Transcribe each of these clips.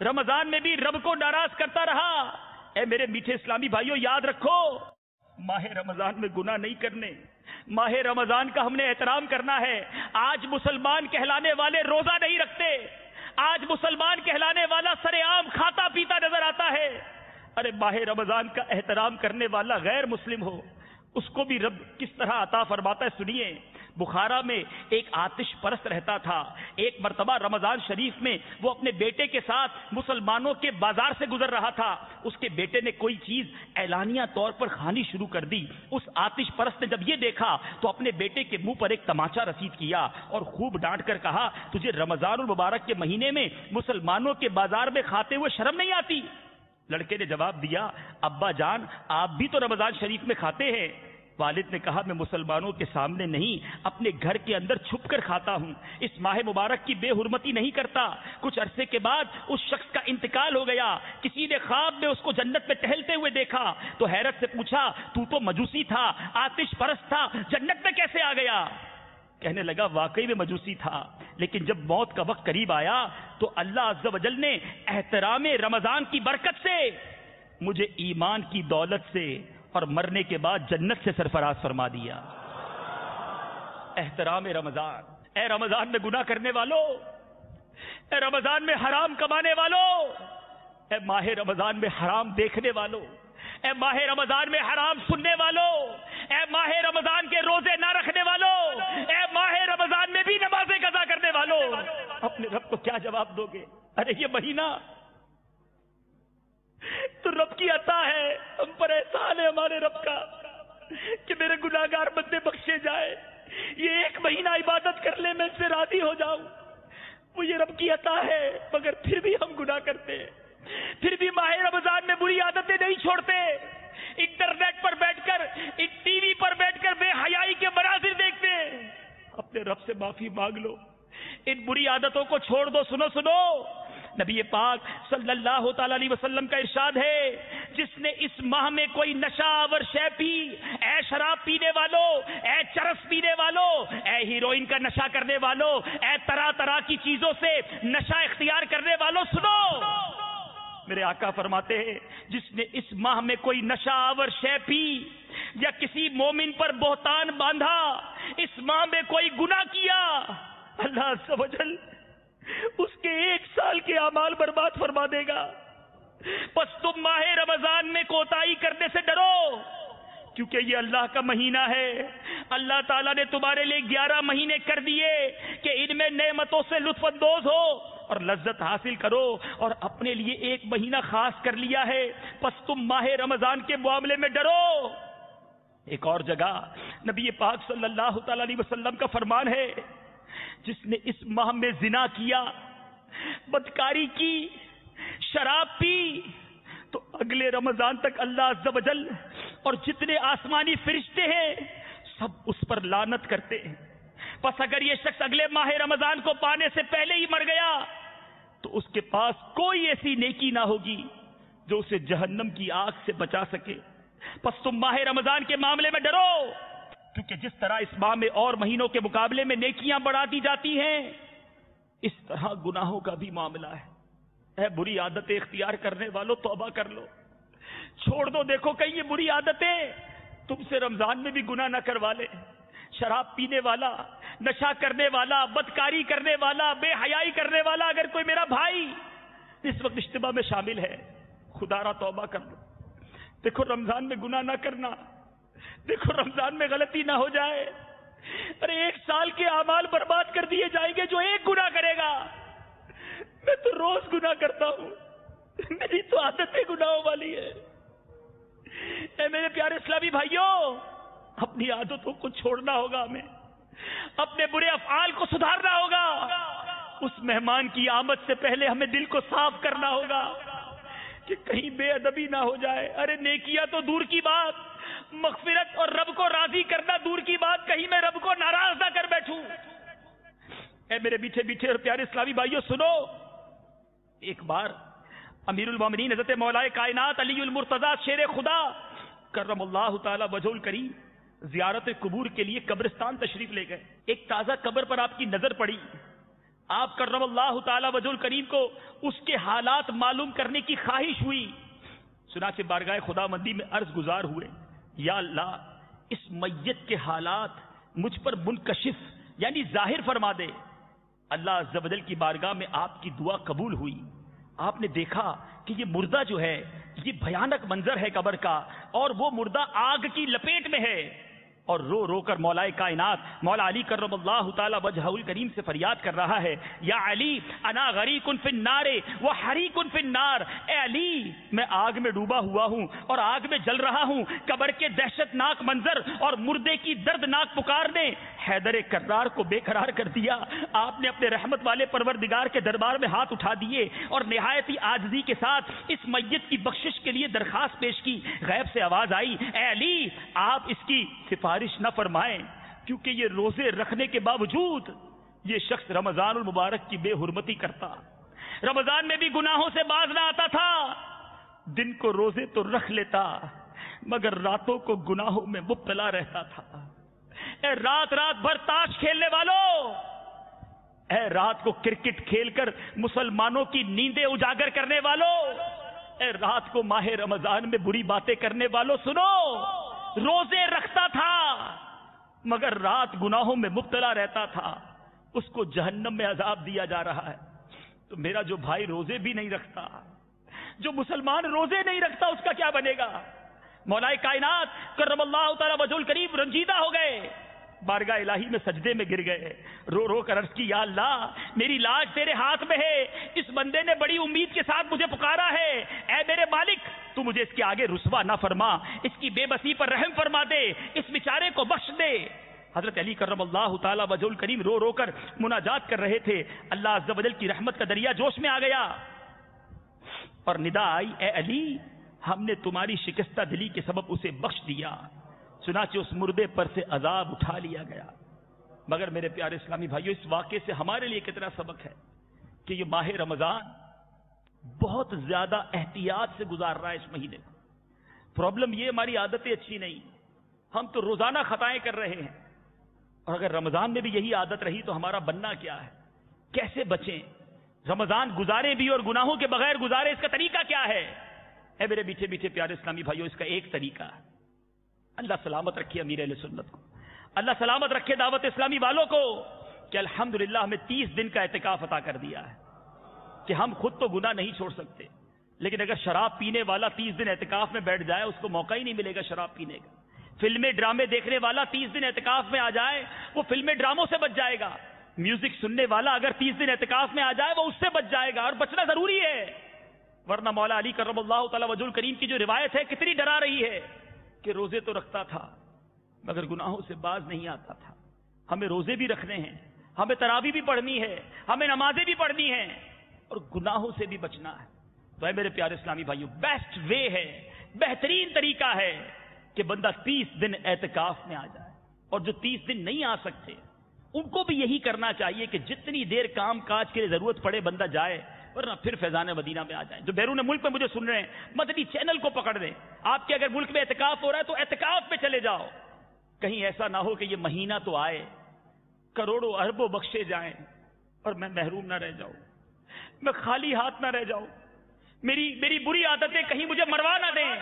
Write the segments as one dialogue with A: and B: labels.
A: رمضان میں بھی رب کو ناراض کرتا رہا۔ اے میرے میٹھے اسلامی بھائیوں، یاد رکھو، ماہ رمضان میں گناہ نہیں کرنے، ماہ رمضان کا ہم نے احترام کرنا ہے۔ آج مسلمان کہلانے والے روزہ نہیں رکھتے، آج مسلمان کہلانے والا سرے عام کھاتا پیتا نظر آتا ہے۔ ارے ماہ رمضان کا احترام کرنے والا غیر مسلم ہو، اس کو بھی رب کس طرح عطا فرماتا ہے، سنیے۔ بخارا میں ایک آتش پرست رہتا تھا۔ ایک مرتبہ رمضان شریف میں وہ اپنے بیٹے کے ساتھ مسلمانوں کے بازار سے گزر رہا تھا۔ اس کے بیٹے نے کوئی چیز اعلانیہ طور پر کھانی شروع کر دی۔ اس آتش پرست نے جب یہ دیکھا تو اپنے بیٹے کے منہ پر ایک تماچا رسید کیا اور خوب ڈانٹ کر کہا، تجھے رمضان المبارک کے مہینے میں مسلمانوں کے بازار میں کھاتے ہوئے شرم نہیں آتی؟ لڑکے نے جواب دیا، ابا جان آپ بھی تو رمضان شریف میں کھاتے ہیں۔ والد نے کہا، میں مسلمانوں کے سامنے نہیں، اپنے گھر کے اندر چھپ کر کھاتا ہوں، اس ماہ مبارک کی بے حرمتی نہیں کرتا۔ کچھ عرصے کے بعد اس شخص کا انتقال ہو گیا۔ کسی نے خواب میں اس کو جنت میں ٹہلتے ہوئے دیکھا تو حیرت سے پوچھا، تو مجوسی تھا، آتش پرست تھا، جنت میں کیسے آ گیا؟ کہنے لگا، واقعی میں مجوسی تھا، لیکن جب موت کا وقت قریب آیا تو اللہ عز و جل نے احترام رمضان کی برکت سے مجھے ایمان کی دولت سے اور مرنے کے بعد جنت سے سرفراز فرما دیا۔ احترام رمضان۔ اے رمضان میں گناہ کرنے والوں، اے رمضان میں حرام کمانے والوں، اے ماہ رمضان میں حرام دیکھنے والوں، اے ماہ رمضان میں حرام سننے والوں، اے ماہ رمضان کے روزے نہ رکھنے والوں، اے ماہ رمضان میں بھی نمازیں قضا کرنے والوں، اپنے رب کو کیا جواب دو گے؟ ارے یہ مہینہ تو رب کی عطا ہے، ہم پر احسان ہے ہمارے رب کا کہ میرے گناہگار بندے بخشے جائے، یہ ایک مہینہ عبادت کر لے میں اس سے راضی ہو جاؤں، وہ یہ رب کی عطا ہے۔ مگر پھر بھی ہم گناہ کرتے ہیں، پھر بھی ماہ رمضان میں بری عادتیں نہیں چھوڑتے، انٹرنیٹ پر بیٹھ کر، ٹی وی پر بیٹھ کر بے حیائی کے مناظر دیکھتے ہیں۔ اپنے رب سے معافی مانگ لو، ان بری عادتوں کو چھوڑ دو۔ سنو، نبی پاک صلی اللہ تعالی علیہ وسلم کا ارشاد ہے، جس نے اس ماہ میں کوئی نشہ آور شے پی، اے شراب پینے والوں، اے چرس پینے والوں، اے ہیروئن کا نشہ کرنے والوں، اے طرح طرح کی چیزوں سے نشہ اختیار کرنے والوں، سنو، میرے آقا فرماتے ہیں، جس نے اس ماہ میں کوئی نشہ آور شے پی یا کسی مومن پر بہتان باندھا، اس ماہ میں کوئی گناہ کیا، اللہ عز و جل اس کے 1 سال کے اعمال برباد فرما دے گا۔ پس تم ماہ رمضان میں کوتاہی کرنے سے ڈرو، کیونکہ یہ اللہ کا مہینہ ہے۔ اللہ تعالیٰ نے تمہارے لیے 11 مہینے کر دیے کہ ان میں نعمتوں سے لطف اندوز ہو اور لذت حاصل کرو، اور اپنے لیے 1 مہینہ خاص کر لیا ہے، پس تم ماہ رمضان کے معاملے میں ڈرو۔ ایک اور جگہ نبی پاک صلی اللہ تعالی علیہ وسلم کا فرمان ہے، جس نے اس ماہ میں زنا کیا، بدکاری کی، شراب پی، تو اگلے رمضان تک اللہ عز و جل اور جتنے آسمانی فرشتے ہیں سب اس پر لعنت کرتے ہیں۔ پس اگر یہ شخص اگلے ماہ رمضان کو پانے سے پہلے ہی مر گیا تو اس کے پاس کوئی ایسی نیکی نہ ہوگی جو اسے جہنم کی آگ سے بچا سکے۔ پس تم ماہ رمضان کے معاملے میں ڈرو، کیونکہ جس طرح اس ماہ میں اور مہینوں کے مقابلے میں نیکیاں بڑھا دی جاتی ہیں، اس طرح گناہوں کا بھی معاملہ ہے۔ اے بری عادتیں اختیار کرنے والوں، توبہ کر لو، چھوڑ دو۔ دیکھو کہیں یہ بری عادتیں تم سے رمضان میں بھی گناہ نہ کروا لے۔ شراب پینے والا، نشہ کرنے والا، بدکاری کرنے والا، بے حیائی کرنے والا اگر کوئی میرا بھائی اس وقت اجتماع میں شامل ہے، خدا را توبہ کر لو۔ دیکھو رمضان میں گناہ نہ کرنا، دیکھو رمضان میں غلطی نہ ہو جائے۔ ارے 1 سال کے اعمال برباد کر دیے جائیں گے جو 1 گناہ کرے گا۔ میں تو روز گناہ کرتا ہوں، میری تو عادت ہے گناہوں والی ہے۔ اے میرے پیارے اسلامی بھائیوں، اپنی عادتوں کو چھوڑنا ہوگا، ہمیں اپنے برے افعال کو سدھارنا ہوگا۔ اس مہمان کی آمد سے پہلے ہمیں دل کو صاف کرنا ہوگا کہ کہیں بے ادبی نہ ہو جائے۔ ارے نیکیاں تو دور کی بات، مغفرت اور رب کو راضی کرنا دور کی بات، کہیں میں رب کو ناراض نہ کر بیٹھوں۔ اے میرے میٹھے میٹھے اور پیارے اسلامی بھائیوں، سنو، ایک بار امیر المومنین حضرت مولا کائنات علی المرتضیٰ شیر خدا کرم اللہ تعالی وجہ الکریم زیارت قبور کے لیے قبرستان تشریف لے گئے۔ ایک تازہ قبر پر آپ کی نظر پڑی۔ آپ کرم اللہ تعالی وجہ الکریم کو اس کے حالات معلوم کرنے کی خواہش ہوئی، چنانچہ بارگاہ خدا مندی میں عرض گزار ہوئے، یا اللہ اس میت کے حالات مجھ پر منکشف یعنی ظاہر فرما دے۔ اللہ عز و جل کی بارگاہ میں آپ کی دعا قبول ہوئی۔ آپ نے دیکھا کہ یہ مردہ جو ہے یہ بھیانک منظر ہے قبر کا، اور وہ مردہ آگ کی لپیٹ میں ہے، اور رو رو کر مولا کائنات مولا علی کرم اللہ تعالی وجہہ الکریم سے فریاد کر رہا ہے، یا علی انا غریق فی النار و حریق فی النار، اے علی میں آگ میں ڈوبا ہوا ہوں اور آگ میں جل رہا ہوں۔ قبر کے دہشت ناک منظر اور مردے کی دردناک پکار نے حیدر کرار کو بے قرار کر دیا۔ آپ نے اپنے رحمت والے پروردگار کے دربار میں ہاتھ اٹھا دیے اور نہایت ہی عاجزی کے ساتھ اس میت کی بخشش کے لیے درخواست پیش کی۔ غیب سے آواز آئی، اے علی آپ اس کی سفارش نہ فرمائیں، کیونکہ یہ روزے رکھنے کے باوجود یہ شخص رمضان المبارک کی بے حرمتی کرتا، رمضان میں بھی گناہوں سے باز نہ آتا تھا، دن کو روزے تو رکھ لیتا مگر راتوں کو گناہوں میں مبتلا رہتا تھا۔ اے رات رات بھر تاش کھیلنے والوں، اے رات کو کرکٹ کھیل کر مسلمانوں کی نیندیں اجاگر کرنے والوں، اے رات کو ماہ رمضان میں بری باتیں کرنے والوں، سنو، روزے رکھتا تھا مگر رات گناہوں میں مبتلا رہتا تھا، اس کو جہنم میں عذاب دیا جا رہا ہے۔ تو میرا جو بھائی روزے بھی نہیں رکھتا، جو مسلمان روزے نہیں رکھتا، اس کا کیا بنے گا؟ مولا کائنات کرم اللہ تعالی وجہ الکریم رنجیدہ ہو گئے، بارگاہ الہی میں سجدے میں گر گئے، رو رو کر عرض کی، یا اللہ میری لاج تیرے ہاتھ میں ہے، اس بندے نے بڑی امید کے ساتھ مجھے پکارا ہے، اے میرے مالک تو مجھے اس کے آگے رسوا نہ فرما، اس کی بے بسی پر رحم فرما دے، اس بیچارے کو بخش دے۔ حضرت علی کرم اللہ تعالی وجہ الکریم رو رو کر مناجات کر رہے تھے، اللہ عز و جل کی رحمت کا دریا جوش میں آ گیا اور ندا آئی، اے علی ہم نے تمہاری شکستہ دلی کے سبب اسے بخش دیا، چنانچہ اس مردے پر سے عذاب اٹھا لیا گیا۔ مگر میرے پیارے اسلامی بھائیو، اس واقعے سے ہمارے لیے کتنا سبق ہے کہ یہ ماہ رمضان بہت زیادہ احتیاط سے گزار رہا ہے اس مہینے کو۔ پرابلم یہ ہماری عادتیں اچھی نہیں، ہم تو روزانہ خطائیں کر رہے ہیں، اور اگر رمضان میں بھی یہی عادت رہی تو ہمارا بننا کیا ہے؟ کیسے بچیں؟ رمضان گزارے بھی اور گناہوں کے بغیر گزارے، اس کا طریقہ کیا ہے؟ اے میرے میٹھے میٹھے پیارے اسلامی بھائیو، اس کا ایک طریقہ ہے، اللہ سلامت رکھے امیر اہل سنت کو، اللہ سلامت رکھے دعوت اسلامی والوں کو، کہ الحمدللہ ہمیں 30 دن کا اعتکاف عطا کر دیا ہے، کہ ہم خود تو گناہ نہیں چھوڑ سکتے، لیکن اگر شراب پینے والا 30 دن اعتکاف میں بیٹھ جائے، اس کو موقع ہی نہیں ملے گا شراب پینے کا۔ فلمیں ڈرامے دیکھنے والا 30 دن اعتکاف میں آ جائے، وہ فلمیں ڈراموں سے بچ جائے گا۔ میوزک سننے والا اگر 30 دن اعتکاف میں آ جائے، وہ اس سے بچ جائے گا، اور بچنا ضروری ہے، ورنہ مولا علی کرم اللہ تعالی وجہ الکریم کی جو روایت ہے کتنی ڈرا رہی ہے کہ روزے تو رکھتا تھا مگر گناہوں سے باز نہیں آتا تھا۔ ہمیں روزے بھی رکھنے ہیں، ہمیں تراویح بھی پڑھنی ہے، ہمیں نمازیں بھی پڑھنی ہیں، اور گناہوں سے بھی بچنا ہے۔ تو اے میرے پیارے اسلامی بھائیو، بیسٹ وے ہے، بہترین طریقہ ہے کہ بندہ 30 دن اعتکاف میں آ جائے، اور جو 30 دن نہیں آ سکتے ان کو بھی یہی کرنا چاہیے کہ جتنی دیر کام کاج کے لیے ضرورت پڑے بندہ جائے، ورنہ پھر فیضان مدینہ میں آ جائیں۔ جو بیرون ملک میں مجھے سن رہے ہیں، مدنی چینل کو پکڑ دیں، آپ کے اگر ملک میں اعتکاف ہو رہا ہے تو اعتکاف میں چلے جاؤ، کہیں ایسا نہ ہو کہ یہ مہینہ تو آئے، کروڑوں اربوں بخشے جائیں اور میں محروم نہ رہ جاؤں، میں خالی ہاتھ نہ رہ جاؤں، میری بری عادتیں کہیں مجھے مروا نہ دیں۔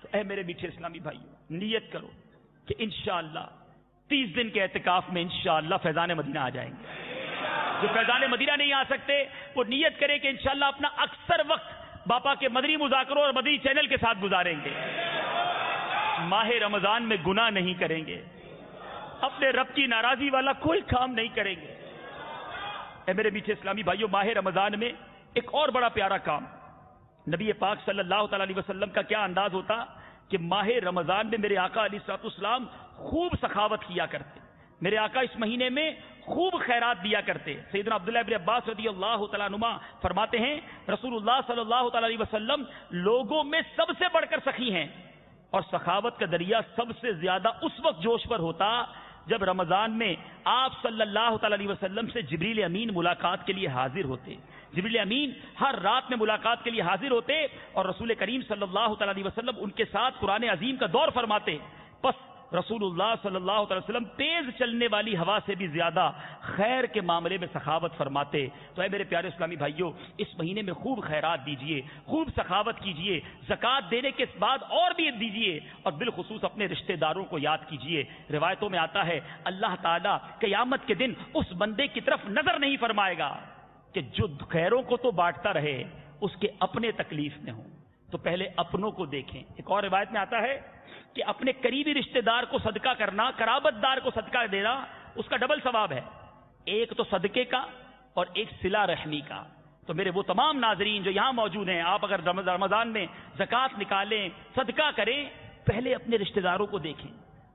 A: تو اے میرے میٹھے اسلامی بھائیو، نیت کرو کہ انشاءاللہ 30 دن کے اعتکاف میں انشاءاللہ فیضان مدینہ آ جائیں گے۔ جو فیضان مدینہ نہیں آ سکتے وہ نیت کرے کہ انشاءاللہ اپنا اکثر وقت باپا کے مدنی مذاکروں اور مدنی چینل کے ساتھ گزاریں گے، ماہ رمضان میں گناہ نہیں کریں گے، اپنے رب کی ناراضی والا کوئی کام نہیں کریں گے۔ اے میرے میٹھے اسلامی بھائیو، ماہ رمضان میں ایک اور بڑا پیارا کام، نبی پاک صلی اللہ تعالی علیہ وسلم کا کیا انداز ہوتا کہ ماہ رمضان میں میرے آقا علیہ الصلوۃ والسلام خوب سخاوت کیا کرتے، میرے آقا اس مہینے میں خوب خیرات دیا کرتے۔ سیدنا عبداللہ ابن عباس رضی اللہ تعالیٰ عنہما فرماتے ہیں رسول اللہ صلی اللہ تعالی علیہ وسلم لوگوں میں سب سے بڑھ کر سخی ہیں، اور سخاوت کا دریا سب سے زیادہ اس وقت جوش پر ہوتا جب رمضان میں آپ صلی اللہ تعالی علیہ وسلم سے جبریل امین ملاقات کے لیے حاضر ہوتے۔ جبریل امین ہر رات میں ملاقات کے لیے حاضر ہوتے اور رسول کریم صلی اللہ تعالی علیہ وسلم ان کے ساتھ قرآن عظیم کا دور فرماتے۔ پس رسول اللہ صلی اللہ علیہ وسلم تیز چلنے والی ہوا سے بھی زیادہ خیر کے معاملے میں سخاوت فرماتے. تو اے میرے پیارے اسلامی بھائیوں، اس مہینے میں خوب خیرات دیجئے، خوب سخاوت کیجئے، زکوٰۃ دینے کے بعد اور بھی دیجئے، اور بالخصوص اپنے رشتہ داروں کو یاد کیجئے. روایتوں میں آتا ہے اللہ تعالیٰ قیامت کے دن اس بندے کی طرف نظر نہیں فرمائے گا کہ جو خیروں کو تو بانٹتا رہے، اس کے اپنے تکلیف میں ہوں. تو پہلے اپنوں کو دیکھیں. ایک اور روایت میں آتا ہے کہ اپنے قریبی رشتہ دار کو صدقہ کرنا، قرابت دار کو صدقہ دینا، اس کا ڈبل ثواب ہے، ایک تو صدقے کا اور ایک صلہ رحمی کا. تو میرے وہ تمام ناظرین جو یہاں موجود ہیں، آپ اگر رمضان میں زکوٰۃ نکالیں، صدقہ کریں، پہلے اپنے رشتہ داروں کو دیکھیں،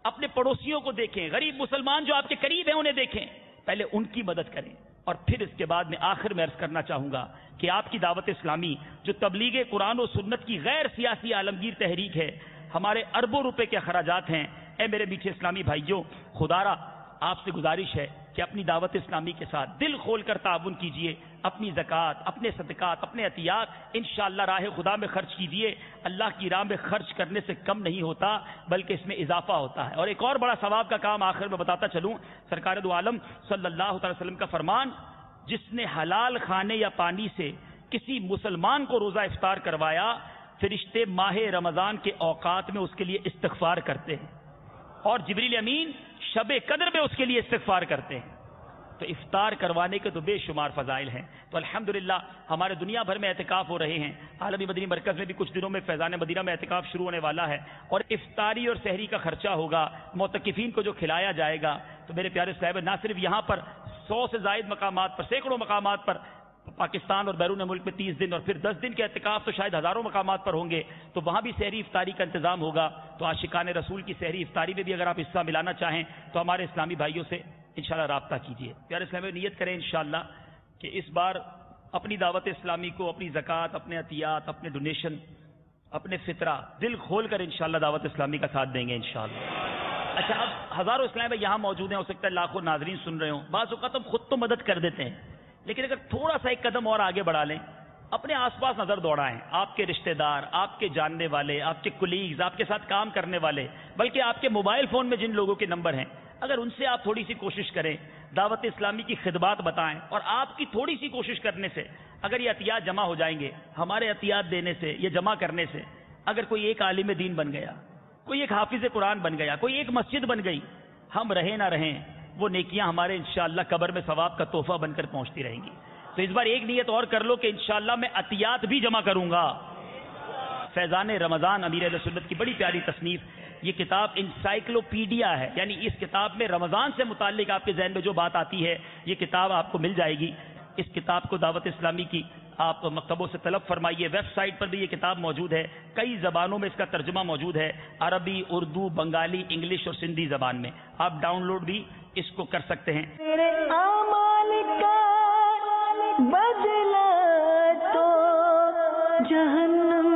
A: اپنے پڑوسیوں کو دیکھیں، غریب مسلمان جو آپ کے قریب ہیں انہیں دیکھیں، پہلے ان کی مدد کریں. اور پھر اس کے بعد میں آخر میں عرض کرنا چاہوں گا کہ آپ کی دعوت اسلامی جو تبلیغ قرآن و سنت کی غیر سیاسی عالمگیر تحریک ہے، ہمارے اربوں روپے کے اخراجات ہیں. اے میرے میٹھے اسلامی بھائیوں، خدارا آپ سے گزارش ہے کہ اپنی دعوت اسلامی کے ساتھ دل کھول کر تعاون کیجئے، اپنی زکوٰۃ، اپنے صدقات، اپنے عطیات انشاءاللہ راہ خدا میں خرچ کیجئے. اللہ کی راہ میں خرچ کرنے سے کم نہیں ہوتا بلکہ اس میں اضافہ ہوتا ہے. اور ایک اور بڑا ثواب کا کام آخر میں بتاتا چلوں، سرکار دو عالم صلی اللہ تعالی وسلم کا فرمان، جس نے حلال کھانے یا پانی سے کسی مسلمان کو روزہ افطار کروایا، فرشتے ماہ رمضان کے اوقات میں اس کے لیے استغفار کرتے ہیں، اور جبریل امین شب قدر میں اس کے لیے استغفار کرتے ہیں. تو افطار کروانے کے تو بے شمار فضائل ہیں. تو الحمدللہ ہمارے دنیا بھر میں اعتکاف ہو رہے ہیں. عالمی مدنی مرکز میں بھی کچھ دنوں میں فیضان مدینہ میں اعتکاف شروع ہونے والا ہے، اور افطاری اور سحری کا خرچہ ہوگا، معتکفین کو جو کھلایا جائے گا. تو میرے پیارے صاحب، نہ صرف یہاں پر 100 سے زائد مقامات پر، سینکڑوں مقامات پر پاکستان اور بیرون ملک میں 30 دن اور پھر 10 دن کے اعتکاف تو شاید ہزاروں مقامات پر ہوں گے، تو وہاں بھی سحری افطاری کا انتظام ہوگا. تو عاشقان رسول کی سحری افطاری میں بھی اگر آپ حصہ ملانا چاہیں تو ہمارے اسلامی بھائیوں سے انشاءاللہ رابطہ کیجیے. پیارے اسلامی نیت کریں انشاءاللہ کہ اس بار اپنی دعوت اسلامی کو، اپنی زکوٰۃ، اپنے عطیات، اپنے ڈونیشن، اپنے فطرہ دل کھول کر انشاءاللہ دعوت اسلامی کا ساتھ دیں گے انشاءاللہ. اچھا، اب ہزاروں اسلامی بھائی یہاں موجود ہیں، ہو سکتا ہے لاکھوں ناظرین سن رہے ہوں. بعض اوقات ہم خود تو مدد کر دیتے ہیں، لیکن اگر تھوڑا سا ایک قدم اور آگے بڑھا لیں، اپنے آس پاس نظر دوڑائیں. آپ کے رشتہ دار، آپ کے جاننے والے، آپ کے کولیگز، آپ کے ساتھ کام کرنے والے، بلکہ آپ کے موبائل فون میں جن لوگوں کے نمبر ہیں، اگر ان سے آپ تھوڑی سی کوشش کریں، دعوت اسلامی کی خدمات بتائیں، اور آپ کی تھوڑی سی کوشش کرنے سے اگر یہ عطیات جمع ہو جائیں گے، ہمارے عطیات دینے سے، یہ جمع کرنے سے، اگر کوئی ایک عالم دین بن گیا، کوئی ایک حافظ قرآن بن گیا، کوئی ایک مسجد بن گئی، ہم رہیں نہ رہیں، وہ نیکیاں ہمارے انشاءاللہ قبر میں ثواب کا تحفہ بن کر پہنچتی رہیں گی. تو اس بار ایک نیت اور کر لو کہ انشاءاللہ میں عطیات بھی جمع کروں گا. فیضان رمضان امیر اہل سنت کی بڑی پیاری تصنیف، یہ کتاب انسائکلوپیڈیا ہے، یعنی اس کتاب میں رمضان سے متعلق آپ کے ذہن میں جو بات آتی ہے، یہ کتاب آپ کو مل جائے گی. اس کتاب کو دعوت اسلامی کی آپ مکتبوں سے طلب فرمائیے. ویب سائٹ پر بھی یہ کتاب موجود ہے، کئی زبانوں میں اس کا ترجمہ موجود ہے، عربی، اردو، بنگالی، انگلش اور سندھی زبان میں. آپ ڈاؤن لوڈ بھی اس کو کر سکتے ہیں.
B: بدلا تو جہنم